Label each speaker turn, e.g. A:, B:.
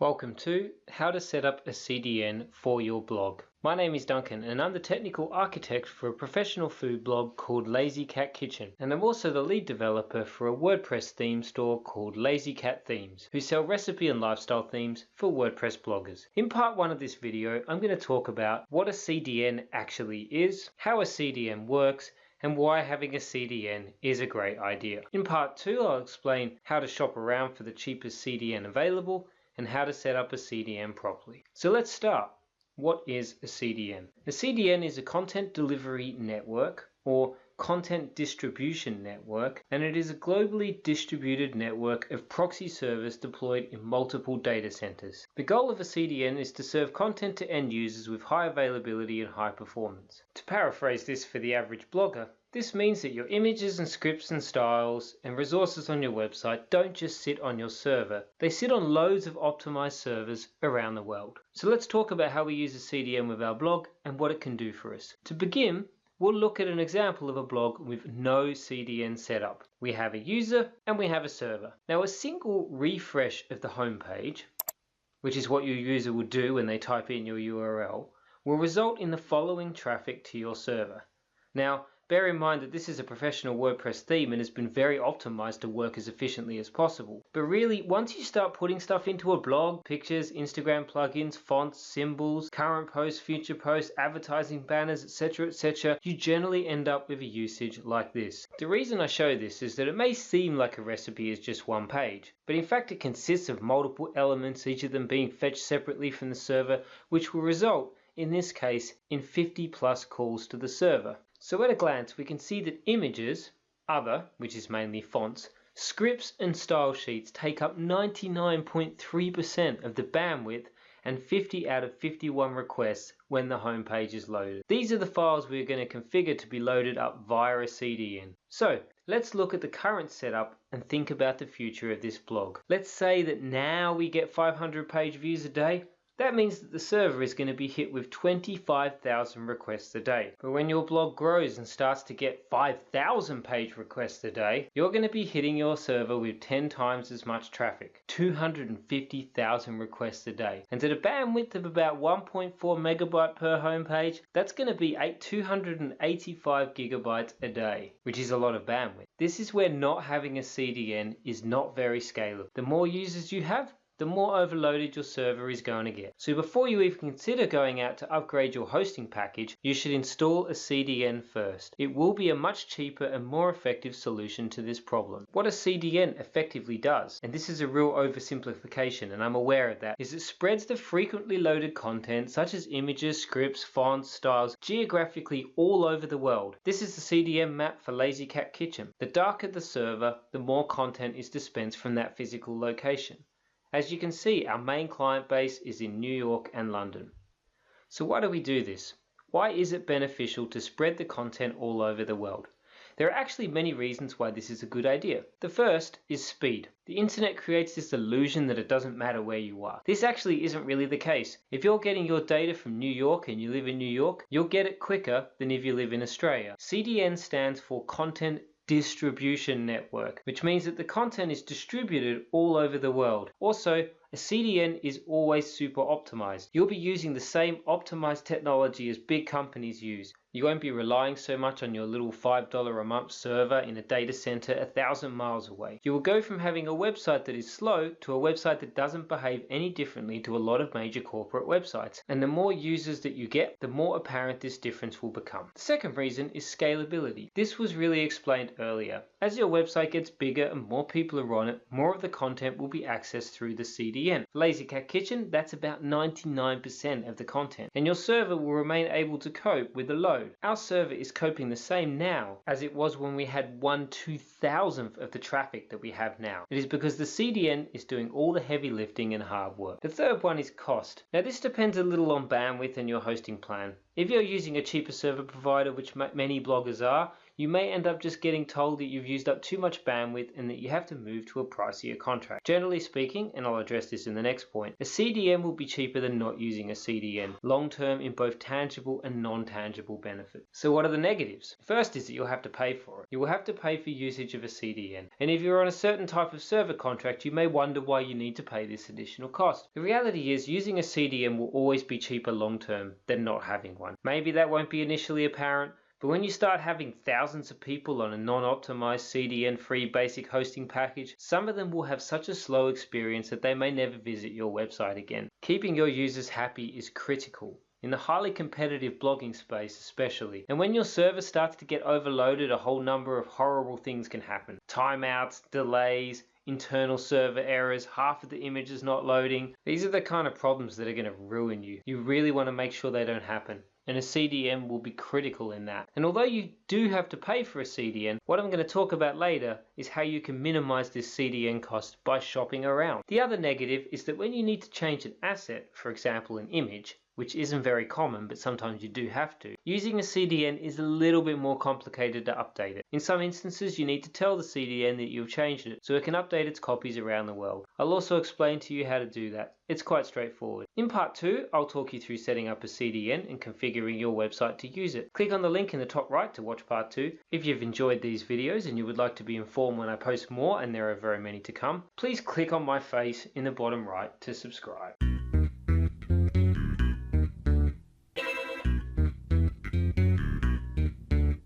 A: Welcome to How to Set Up a CDN for Your Blog. My name is Duncan and I'm the technical architect for a professional food blog called Lazy Cat Kitchen, and I'm also the lead developer for a WordPress theme store called Lazy Cat Themes, who sell recipe and lifestyle themes for WordPress bloggers. In part 1 of this video, I'm going to talk about what a CDN actually is, how a CDN works, and why having a CDN is a great idea. In part 2, I'll explain how to shop around for the cheapest CDN available and how to set up a CDN properly. So let's start. What is a CDN? A CDN is a content delivery network or content distribution network, and it is a globally distributed network of proxy servers deployed in multiple data centers. The goal of a CDN is to serve content to end users with high availability and high performance. To paraphrase this for the average blogger, this means that your images and scripts and styles and resources on your website don't just sit on your server, they sit on loads of optimized servers around the world. So let's talk about how we use a CDN with our blog and what it can do for us. To begin, we'll look at an example of a blog with no CDN setup. We have a user and we have a server. Now a single refresh of the homepage, which is what your user will do when they type in your URL, will result in the following traffic to your server. Now, bear in mind that this is a professional WordPress theme and has been very optimized to work as efficiently as possible. But really, once you start putting stuff into a blog, pictures, Instagram plugins, fonts, symbols, current posts, future posts, advertising banners, etc., you generally end up with a usage like this. The reason I show this is that it may seem like a recipe is just one page, but in fact it consists of multiple elements, each of them being fetched separately from the server, which will result, in this case, in 50 plus calls to the server. So at a glance, we can see that images, other, which is mainly fonts, scripts and style sheets take up 99.3% of the bandwidth and 50 out of 51 requests when the home page is loaded. These are the files we're going to configure to be loaded up via a CDN. So let's look at the current setup and think about the future of this blog. Let's say that now we get 500 page views a day. That means that the server is going to be hit with 25,000 requests a day. But when your blog grows and starts to get 5,000 page requests a day, you're going to be hitting your server with 10 times as much traffic, 250,000 requests a day. And at a bandwidth of about 1.4 megabyte per homepage, that's going to be 285 gigabytes a day, which is a lot of bandwidth. This is where not having a CDN is not very scalable. The more users you have, the more overloaded your server is going to get. So before you even consider going out to upgrade your hosting package, you should install a CDN first. It will be a much cheaper and more effective solution to this problem. What a CDN effectively does, and this is a real oversimplification and I'm aware of that, is it spreads the frequently loaded content such as images, scripts, fonts, styles geographically all over the world. This is the CDN map for Lazy Cat Kitchen. The darker the server, the more content is dispensed from that physical location. As you can see, our main client base is in New York and London. So why do we do this? Why is it beneficial to spread the content all over the world? There are actually many reasons why this is a good idea. The first is speed. The internet creates this illusion that it doesn't matter where you are. This actually isn't really the case. If you're getting your data from New York and you live in New York, you'll get it quicker than if you live in Australia. CDN stands for Content Distribution Network, which means that the content is distributed all over the world. Also, a CDN is always super optimized. You'll be using the same optimized technology as big companies use. You won't be relying so much on your little $5 a month server in a data center 1,000 miles away. You will go from having a website that is slow to a website that doesn't behave any differently to a lot of major corporate websites. And the more users that you get, the more apparent this difference will become. The second reason is scalability. This was really explained earlier. As your website gets bigger and more people are on it, more of the content will be accessed through the CDN. Lazy Cat Kitchen, that's about 99% of the content. And your server will remain able to cope with the load. Our server is coping the same now as it was when we had 1/2000th of the traffic that we have now. It is because the CDN is doing all the heavy lifting and hard work. The third one is cost. Now this depends a little on bandwidth and your hosting plan. If you're using a cheaper server provider, which many bloggers are, you may end up just getting told that you've used up too much bandwidth and that you have to move to a pricier contract. Generally speaking, and I'll address this in the next point, a CDN will be cheaper than not using a CDN, long term in both tangible and non-tangible benefits. So what are the negatives? First is that you'll have to pay for it. You will have to pay for usage of a CDN, and if you're on a certain type of server contract, you may wonder why you need to pay this additional cost. The reality is using a CDN will always be cheaper long term than not having one. Maybe that won't be initially apparent, but when you start having thousands of people on a non-optimized CDN-free basic hosting package, some of them will have such a slow experience that they may never visit your website again. Keeping your users happy is critical, in the highly competitive blogging space especially. And when your server starts to get overloaded, a whole number of horrible things can happen. Timeouts, delays, internal server errors, half of the image is not loading. These are the kind of problems that are going to ruin you. You really want to make sure they don't happen, and a CDN will be critical in that. And although you do have to pay for a CDN, what I'm going to talk about later is how you can minimize this CDN cost by shopping around. The other negative is that when you need to change an asset, for example an image, which isn't very common, but sometimes you do have to, using a CDN is a little bit more complicated to update it. In some instances, you need to tell the CDN that you've changed it, so it can update its copies around the world. I'll also explain to you how to do that. It's quite straightforward. In part 2, I'll talk you through setting up a CDN and configuring your website to use it. Click on the link in the top right to watch part 2. If you've enjoyed these videos and you would like to be informed when I post more, and there are very many to come, please click on my face in the bottom right to subscribe.